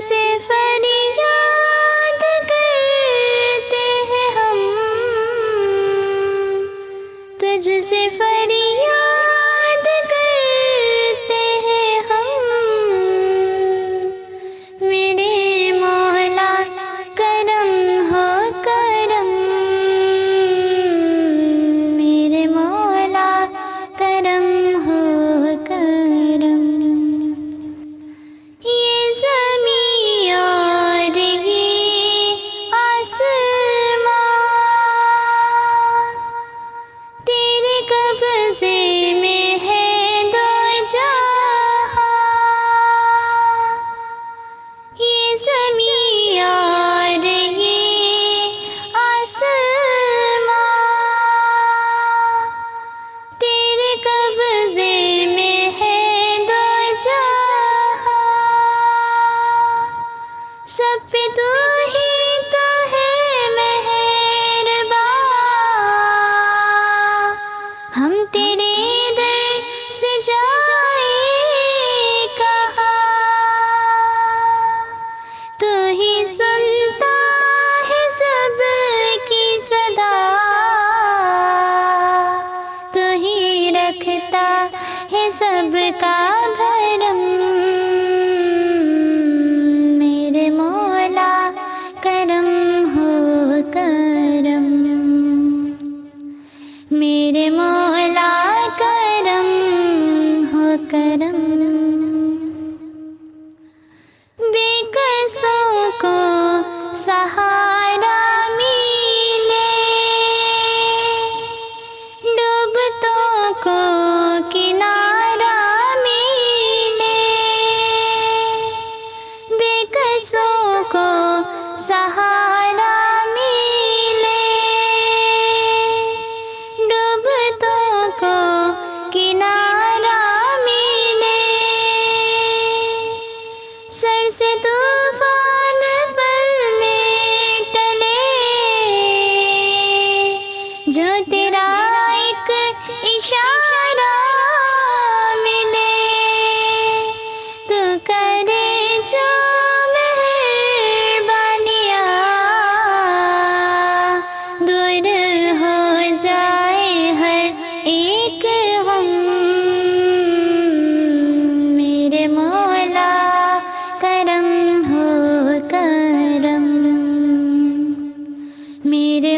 سے فریاد کرتے ہیں ہم، تجھ سے فریاد کرتے ہیں ہم، میرے مولا کرم ہو کرم، میرے مولا کرم ہو کرم۔ یہ زمین اور یہ آسمان تیرے قبضے میں ہے دو جہاں، یہ زمین اور یہ آسمان تیرے قبضے میں ہے دو جہاں، سب پہ تو ہی تو ہے مہربان، ہم تیرے در سے جائیں کہاں، تو ہی سنتا ہے سب کی صدا، تو ہی رکھتا ہے سب کا بھرم، میرے مولا کرم ہو کرم، میرے مولا کرم ہو کرم۔ بے قصوں کو سہارا ملے، ڈوبتوں کو کنارہ ملے، بے قصوں کو سہارا ملے، ڈوبتوں کو کنارہ ملے، سر سے طوفان پر میں ٹلے، جو تیرا ایک اشارہ ملے، تو کرے جو مہربانیاں، دور ہو جائے ہر ایک غم، میرے مولا کرم ہو کرم، میرے